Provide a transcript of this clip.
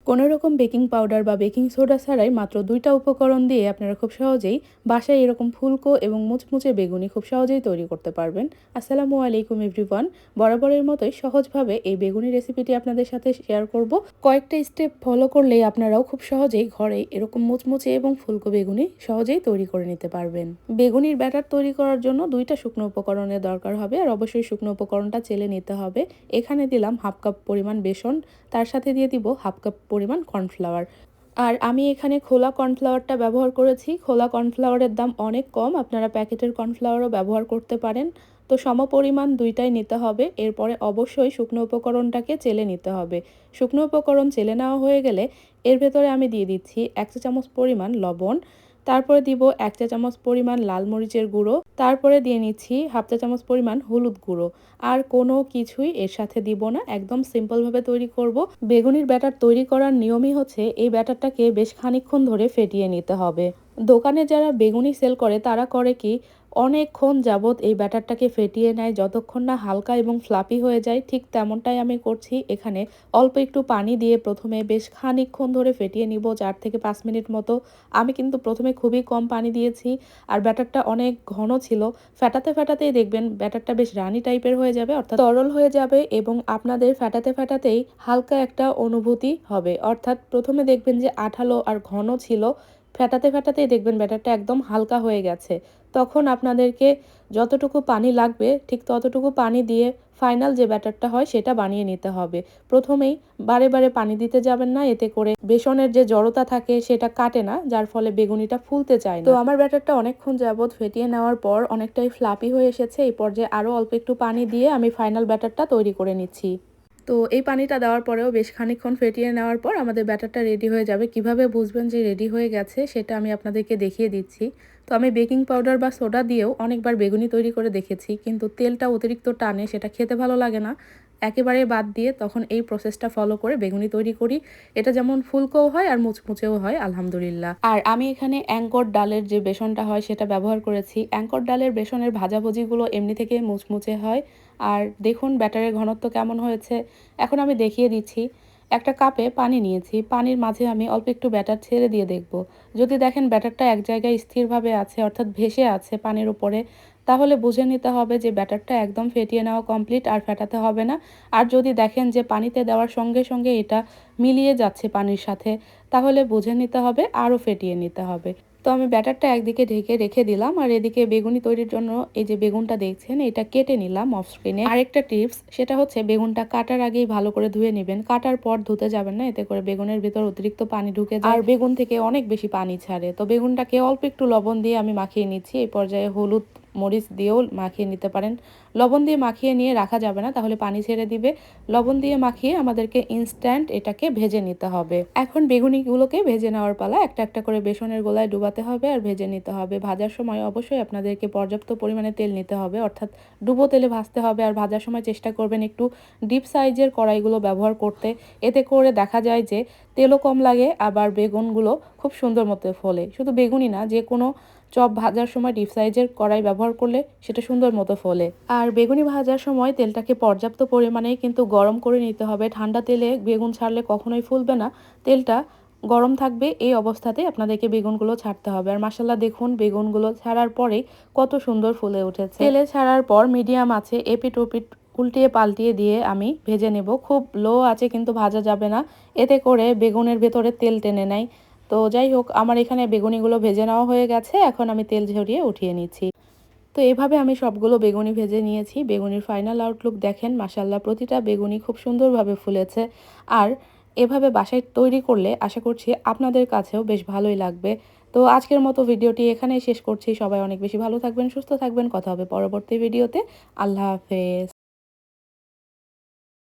কোনো রকম baking powder বা বেকিং সোডা ছাড়াই মাত্র ২টা উপকরণ দিয়ে আপনারা খুব সহজেই বাসায় এরকম ফুলকো এবং মুচমুচে বেগুনি খুব সহজেই তৈরি করতে পারবেন। আসসালামু আলাইকুম এভরিওয়ান। বরাবরের মতোই সহজভাবে এই বেগুনি রেসিপিটি আপনাদের সাথে শেয়ার করব। কয়েকটা স্টেপ ফলো করলেই আপনারাও খুব সহজেই ঘরে এরকম মুচমুচে এবং ফুলকো বেগুনি সহজেই তৈরি করে নিতে পারবেন। বেগুনির ব্যাটার তৈরি করার জন্য 2টা শুকনো উপকরণের দরকার হবে, আর অবশ্যই শুকনো উপকরণটা চেলে নিতে হবে। এখানে দিলাম হাফ কাপ পরিমাণ বেসন, তার সাথে দিয়ে দিব হাফ কাপ পরিমাণ কর্নফ্লাওয়ার। আর আমি এখানে খোলা কর্নফ্লাওয়ারটা ব্যবহার করেছি। খোলা কর্নফ্লাওয়ারের দাম অনেক কম, আপনারা প্যাকেটের কর্নফ্লাওয়ারও ব্যবহার করতে পারেন। তো সমপরিমাণ দুইটাই নিতে হবে। এরপরে অবশ্যই শুকনো উপকরণটাকে চেলে নিতে হবে। শুকনো উপকরণ চেলে নেওয়া হয়ে গেলে এর ভেতরে আমি দিয়ে দিচ্ছি 1 চা চামচ পরিমাণ লবণ, তারপরে দিব 1 চা চামচ পরিমাণ লাল মরিচের গুঁড়ো, তারপরে দিয়ে নিচ্ছি হাফ চা চামচ পরিমাণ হলুদ গুঁড়ো। আর কোনো কিছুই এর সাথে দিব না, একদম সিম্পলভাবে তৈরি করব। বেগুনির ব্যাটার তৈরি করার নিয়মই হচ্ছে এই ব্যাটারটাকে বেশ খানিকক্ষণ ধরে ফেটিয়ে নিতে হবে। দোকানে যারা বেগুনি সেল করে তারা করে কি, অনেকক্ষণ যাবত এই ব্যাটারটাকে ফেটিয়ে নেয় যতক্ষণ না হালকা এবং ফ্লাপি হয়ে যায়। ঠিক তেমনটাই আমি করছি। এখানে অল্প একটু পানি দিয়ে প্রথমে বেশ খানিকক্ষণ ধরে ফেটিয়ে নিব, 4 থেকে 5 মিনিট মতো। আমি কিন্তু প্রথমে খুবই কম পানি দিয়েছি, আর ব্যাটারটা অনেক ঘন ছিল। ফেটাতে ফেটাতেই দেখবেন ব্যাটারটা বেশ রানি টাইপের হয়ে যাবে, অর্থাৎ তরল হয়ে যাবে, এবং আপনাদের ফেটাতে ফেটাতেই হালকা একটা অনুভূতি হবে। অর্থাৎ প্রথমে দেখবেন যে আঠালো আর ঘন ছিল, ফেটাতে ফেটাতেই দেখবেন ব্যাটারটা একদম হালকা হয়ে গেছে। তখন আপনাদেরকে যতটুকু পানি লাগবে ঠিক ততটুকু পানি দিয়ে ফাইনাল যে ব্যাটারটা হয় সেটা বানিয়ে নিতে হবে। প্রথমেই বারে বারে পানি দিতে যাবেন না, এতে করে বেসনের যে জড়তা থাকে সেটা কাটে না, যার ফলে বেগুনিটা ফুলতে চায় না। তো আমার ব্যাটারটা অনেকক্ষণ যাবত ফেটিয়ে নেওয়ার পর অনেকটাই ফ্লাপি হয়ে এসেছে। এই পর্যায়ে আরও অল্প একটু পানি দিয়ে আমি ফাইনাল ব্যাটারটা তৈরি করে নিচ্ছি। তো এই পানিটা দেওয়ার পরেও বেশ খানিকক্ষণ ফেটিয়ে নেওয়ার পর আমাদের ব্যাটারটা রেডি হয়ে যাবে। কিভাবে বুঝবেন যে রেডি হয়ে গেছে সেটা আমি আপনাদেরকে দেখিয়ে দিচ্ছি। তো আমি বেকিং পাউডার বা সোডা দিয়েও অনেকবার বেগুনি তৈরি করে দেখেছি, কিন্তু তেলটা অতিরিক্ত টানে, সেটা খেতে ভালো লাগে না। একেবারে বাদ দিয়ে তখন এই প্রসেসটা ফলো করে বেগুনি তৈরি করি। এটা যেমন ফুলকোও হয় আর মুচমুচেও হয় আলহামদুলিল্লাহ। আর আমি এখানে অ্যাঙ্কর ডালের যে বেসনটা হয় সেটা ব্যবহার করেছি। অ্যাঙ্কর ডালের বেসনের ভাজাভুজিগুলো এমনি থেকে মুচমুচে হয়। আর দেখুন ব্যাটারের ঘনত্ব কেমন হয়েছে। এখন আমি দেখিয়ে দিচ্ছি। একটা কাপে পানি নিয়েছি, পানির মাঝে আমি অল্প একটু ব্যাটার ছেড়ে দিয়ে দেখব। যদি দেখেন ব্যাটারটা এক জায়গায় স্থিরভাবে আছে, অর্থাৎ ভেসে আছে পানির উপরে, তাহলে বুঝে নিতে হবে যে ব্যাটারটা একদম ফেটিয়ে নেওয়া কমপ্লিট, আর ফেটাতে হবে না। আর যদি দেখেন যে পানিতে দেওয়ার সঙ্গে সঙ্গে এটা মিলিয়ে যাচ্ছে পানির সাথে, তাহলে বুঝে নিতে হবে আরও ফেটিয়ে নিতে হবে। তো আমি ব্যাটারটা একদিকে ঢেকে রেখে দিলাম, আর এদিকে বেগুনি তৈরির জন্য এই যে বেগুনটা দেখছেন এটা কেটে নিলাম অফ স্ক্রিনে। আরেকটা টিপস, সেটা হচ্ছে বেগুনটা কাটার আগেই ভালো করে ধুয়ে নেবেন। কাটার পর ধুতে যাবেন না, এতে করে বেগুনের ভিতর অতিরিক্ত পানি ঢুকে যায় আর বেগুন থেকে অনেক বেশি পানি ছাড়ে। তো বেগুনটাকে অল্প একটু লবণ দিয়ে আমি মাখিয়ে নিচ্ছি। এই পর্যায়ে হলুদ মরিচ দিয়েও মাখিয়ে নিতে পারেন। লবণ দিয়ে মাখিয়ে নিয়ে রাখা যাবে না, তাহলে পানি ছেড়ে দিবে। লবণ দিয়ে মাখিয়ে আমাদেরকে ইনস্ট্যান্ট এটাকে ভেজে নিতে হবে। এখন বেগুনিগুলোকে ভেজে নেওয়ার পালা। একটা একটা করে বেসনের গোলায় ডুবাতে হবে আর ভেজে নিতে হবে। ভাজার সময় অবশ্যই আপনাদেরকে পর্যাপ্ত পরিমাণে তেল নিতে হবে, অর্থাৎ ডুবো তেলে ভাজতে হবে। আর ভাজার সময় চেষ্টা করবেন একটু ডিপ সাইজের কড়াইগুলো ব্যবহার করতে। এতে করে দেখা যায় যে তেলও কম লাগে, আবার বেগুনগুলো খুব সুন্দর মতো ফোলে। শুধু বেগুনই না, যে কোনো চপ ভাজার সময় ডিপ সাইজের কড়াই ব্যবহার করলে সেটা সুন্দর মতো ফোলে। আর বেগুনি ভাজার সময় তেলটাকে পর্যাপ্ত পরিমাণেই কিন্তু গরম করে নিতে হবে। ঠান্ডা তেলে বেগুন ছাড়লে কখনোই ফুলবে না, তেলটা গরম থাকবে। এই অবস্থাতেই আপনাদেরকে বেগুনগুলো ছাড়তে হবে। আর মাশাআল্লাহ দেখুন বেগুনগুলো ছাড়ার পরেই কত সুন্দর ফুলে উঠেছে। তেলে ছাড়ার পর মিডিয়াম আছে এপিট ওপিট উল্টিয়ে পাল্টিয়ে দিয়ে আমি ভেজে নেব। খুব লো আছে কিন্তু ভাজা যাবে না, এতে করে বেগুনের ভেতরে তেল টেনে নেয়। তো যাই হোক, আমার এখানে বেগুনিগুলো ভেজে নেওয়া হয়ে গেছে। এখন আমি তেল ঝরিয়ে উঠিয়ে নিচ্ছি। তো এভাবে আমি সবগুলো বেগুনি ভেজে নিয়েছি। বেগুনির ফাইনাল আউটলুক দেখেন, মাশাআল্লাহ প্রতিটা বেগুনি খুব সুন্দরভাবে ফুলেছে। আর এভাবে বাসায় তৈরি করলে আশা করছি আপনাদের কাছেও বেশ ভালোই লাগবে। তো আজকের মতো ভিডিওটি এখানেই শেষ করছি। সবাই অনেক বেশি ভালো থাকবেন, সুস্থ থাকবেন। কথা হবে পরবর্তী ভিডিওতে। আল্লাহ হাফেজ।